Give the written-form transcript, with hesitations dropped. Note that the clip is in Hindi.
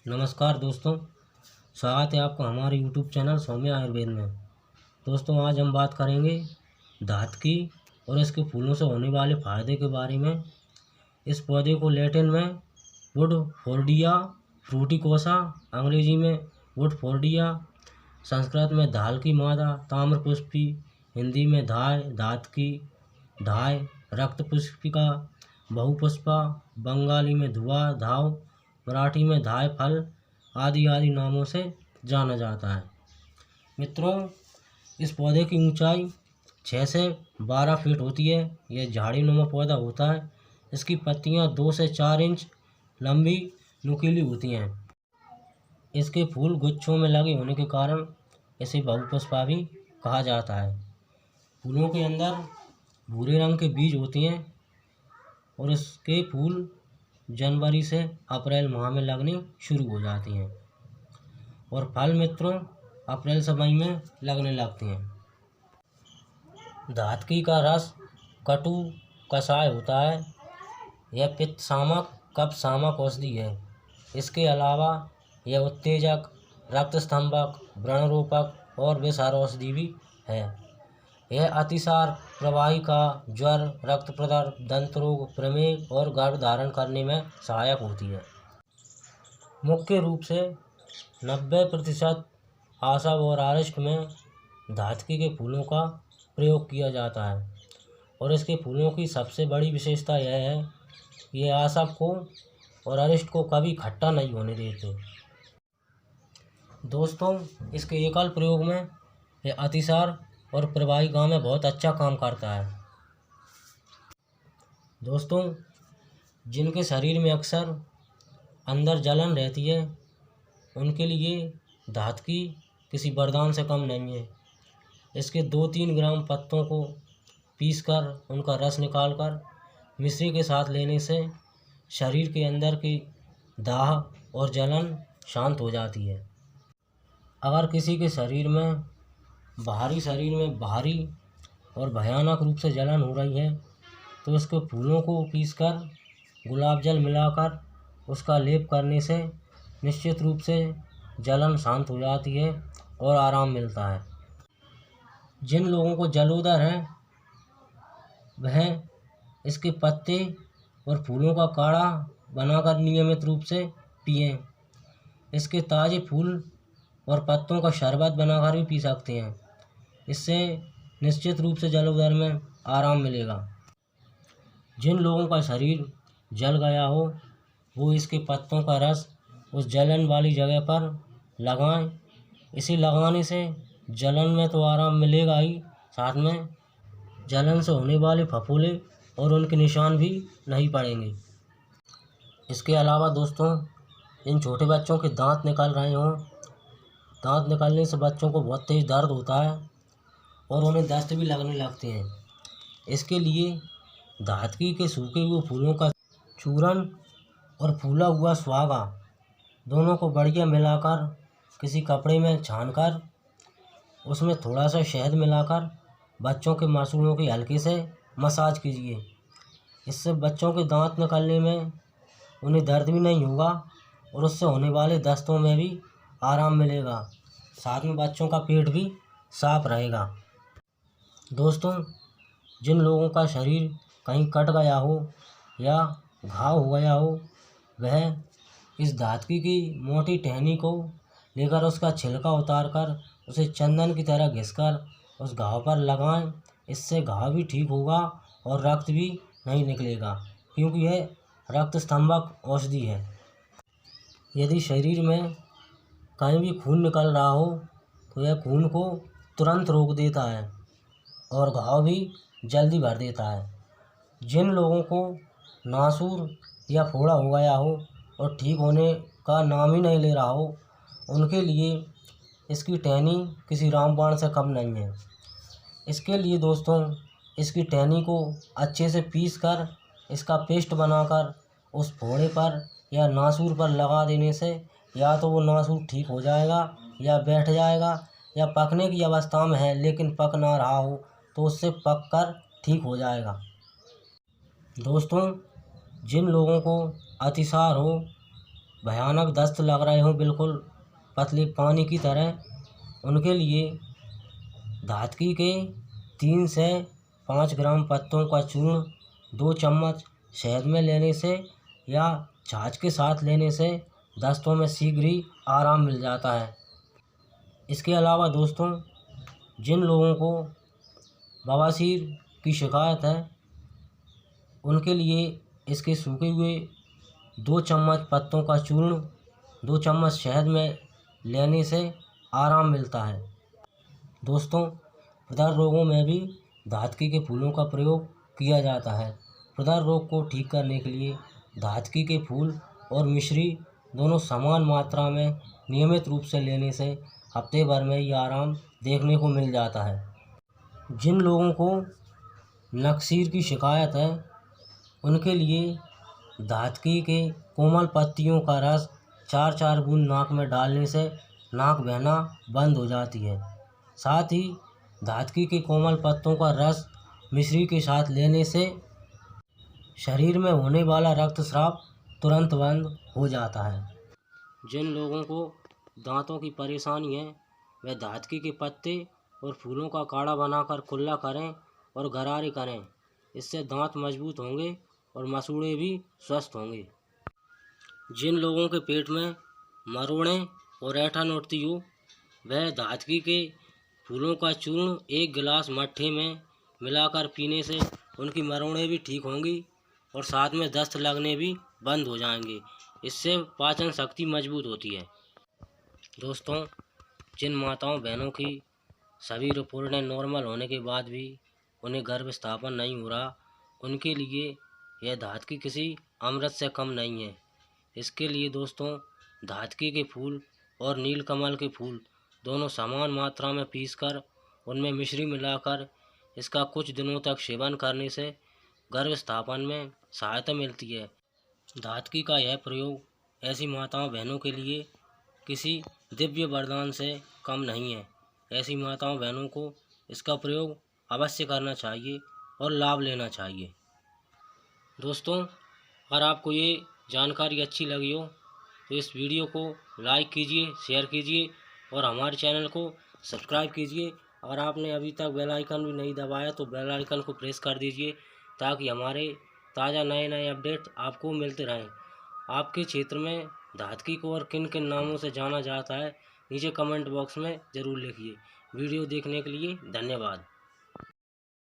नमस्कार दोस्तों, स्वागत है आपका हमारे यूट्यूब चैनल सौम्या आयुर्वेद में। दोस्तों, आज हम बात करेंगे धातकी और इसके फूलों से होने वाले फायदे के बारे में। इस पौधे को लैटिन में वुडफोर्डिया फ्रूटिकोसा, अंग्रेजी में वुडफोर्डिया, संस्कृत में धाल की मादा, ताम्रपुष्पी, हिंदी में धाय, धातकी, धाय, रक्तपुष्पिका, बहुपुष्पा, बंगाली में धुआ, धाव, मराठी में धाय फल आदि आदि नामों से जाना जाता है। मित्रों, इस पौधे की ऊंचाई 6 से 12 फीट होती है। यह झाड़ीनुमा पौधा होता है। इसकी पत्तियां 2 से 4 इंच लंबी नुकीली होती हैं। इसके फूल गुच्छों में लगे होने के कारण इसे बहुपुष्पा भी कहा जाता है। फूलों के अंदर भूरे रंग के बीज होते हैं और इसके फूल जनवरी से अप्रैल माह में लगने शुरू हो जाती हैं और फल मित्रों अप्रैल से मई में लगने लगते हैं। धातकी का रस कटु कषाय होता है। यह पित्त शामक, कफ शामक औषधि है। इसके अलावा यह उत्तेजक, रक्त स्तंभक, व्रणरोपक और विषहर औषधि भी है। यह अतिसार, प्रवाहिका, ज्वर, रक्त प्रदर, दंत रोग, प्रमेह और गर्भ धारण करने में सहायक होती है। मुख्य रूप से 90% आसव और आरिष्ट में धातकी के फूलों का प्रयोग किया जाता है और इसके फूलों की सबसे बड़ी विशेषता यह है कि ये आसव को और अरिष्ट को कभी खट्टा नहीं होने देते। दोस्तों, इसके एकल प्रयोग में यह अतिसार और प्रवाहिका में बहुत अच्छा काम करता है। दोस्तों, जिनके शरीर में अक्सर अंदर जलन रहती है उनके लिए धातकी किसी वरदान से कम नहीं है। इसके 2-3 ग्राम पत्तों को पीसकर उनका रस निकालकर मिश्री के साथ लेने से शरीर के अंदर की दाह और जलन शांत हो जाती है। अगर किसी के शरीर में भारी और भयानक रूप से जलन हो रही है तो इसके फूलों को पीसकर गुलाब जल मिलाकर उसका लेप करने से निश्चित रूप से जलन शांत हो जाती है और आराम मिलता है। जिन लोगों को जलोदर है वह इसके पत्ते और फूलों का काढ़ा बनाकर नियमित रूप से पिएं। इसके ताज़े फूल और पत्तों का शरबत बनाकर भी पी सकते हैं। इससे निश्चित रूप से जलोदर में आराम मिलेगा। जिन लोगों का शरीर जल गया हो वो इसके पत्तों का रस उस जलन वाली जगह पर लगाएं। इसे लगाने से जलन में तो आराम मिलेगा ही, साथ में जलन से होने वाले फफोले और उनके निशान भी नहीं पड़ेंगे। इसके अलावा दोस्तों, इन छोटे बच्चों के दांत निकल रहे हों, दांत निकलने से बच्चों को बहुत तेज़ दर्द होता है और उन्हें दस्त भी लगने लगते हैं। इसके लिए धातकी के सूखे हुए फूलों का चूरन और फूला हुआ सुहागा दोनों को बढ़िया मिलाकर किसी कपड़े में छानकर उसमें थोड़ा सा शहद मिलाकर बच्चों के मासूड़ों की हल्के से मसाज कीजिए। इससे बच्चों के दांत निकलने में उन्हें दर्द भी नहीं होगा और उससे होने वाले दस्तों में भी आराम मिलेगा। साथ में बच्चों का पेट भी साफ रहेगा। दोस्तों, जिन लोगों का शरीर कहीं कट गया हो या घाव हो गया हो वह इस धातकी की मोटी टहनी को लेकर उसका छिलका उतारकर उसे चंदन की तरह घिसकर उस घाव पर लगाएं। इससे घाव भी ठीक होगा और रक्त भी नहीं निकलेगा, क्योंकि यह रक्त स्तंभक औषधि है। यदि शरीर में कहीं भी खून निकल रहा हो तो यह खून को तुरंत रोक देता है और घाव भी जल्दी भर देता है। जिन लोगों को नासूर या फोड़ा हो गया हो और ठीक होने का नाम ही नहीं ले रहा हो उनके लिए इसकी टहनी किसी रामबाण से कम नहीं है। इसके लिए दोस्तों, इसकी टहनी को अच्छे से पीसकर इसका पेस्ट बनाकर उस फोड़े पर या नासूर पर लगा देने से या तो वो नासूर ठीक हो जाएगा या बैठ जाएगा, या पकने की अवस्था में है लेकिन पक ना रहा हो तो उससे पककर ठीक हो जाएगा। दोस्तों, जिन लोगों को अतिसार हो भयानक दस्त लग रहे हों बिल्कुल पतले पानी की तरह, उनके लिए धातकी के 3 से 5 ग्राम पत्तों का चूर्ण 2 चम्मच शहद में लेने से या छाछ के साथ लेने से दस्तों में शीघ्र ही आराम मिल जाता है। इसके अलावा दोस्तों, जिन लोगों को बवासीर की शिकायत है उनके लिए इसके सूखे हुए 2 चम्मच पत्तों का चूर्ण 2 चम्मच शहद में लेने से आराम मिलता है। दोस्तों, हृदय रोगों में भी धातकी के फूलों का प्रयोग किया जाता है। हृदय रोग को ठीक करने के लिए धातकी के फूल और मिश्री दोनों समान मात्रा में नियमित रूप से लेने से हफ्ते भर में ही आराम देखने को मिल जाता है। जिन लोगों को नक्सीर की शिकायत है उनके लिए धातकी के कोमल पत्तियों का रस 4-4 बूंद नाक में डालने से नाक बहना बंद हो जाती है। साथ ही धातकी के कोमल पत्तों का रस मिश्री के साथ लेने से शरीर में होने वाला रक्तस्राव तुरंत बंद हो जाता है। जिन लोगों को दांतों की परेशानी है वह धातकी के पत्ते और फूलों का काढ़ा बनाकर कुल्ला करें और गरारे करें। इससे दांत मजबूत होंगे और मसूड़े भी स्वस्थ होंगे। जिन लोगों के पेट में मरोड़े और ऐंठन उठती हो वह धातकी के फूलों का चूर्ण 1 गिलास मट्ठे में मिलाकर पीने से उनकी मरोड़े भी ठीक होंगी और साथ में दस्त लगने भी बंद हो जाएंगे। इससे पाचन शक्ति मजबूत होती है। दोस्तों, जिन माताओं बहनों की सभी रिपोर्टें नॉर्मल होने के बाद भी उन्हें गर्भ स्थापन नहीं हो रहा, उनके लिए यह धातकी किसी अमृत से कम नहीं है। इसके लिए दोस्तों, धातकी के फूल और नीलकमल के फूल दोनों समान मात्रा में पीसकर उनमें मिश्री मिलाकर इसका कुछ दिनों तक सेवन करने से गर्भ स्थापन में सहायता मिलती है। धातकी का यह प्रयोग ऐसी माताओं बहनों के लिए किसी दिव्य वरदान से कम नहीं है। ऐसी माताओं बहनों को इसका प्रयोग अवश्य करना चाहिए और लाभ लेना चाहिए। दोस्तों, अगर आपको ये जानकारी अच्छी लगी हो तो इस वीडियो को लाइक कीजिए, शेयर कीजिए और हमारे चैनल को सब्सक्राइब कीजिए। अगर आपने अभी तक बेल आइकन भी नहीं दबाया तो बेल आइकन को प्रेस कर दीजिए ताकि हमारे ताज़ा नए अपडेट आपको मिलते रहें। आपके क्षेत्र में धातकी को और किन किन नामों से जाना जाता है नीचे कमेंट बॉक्स में ज़रूर लिखिए। वीडियो देखने के लिए धन्यवाद।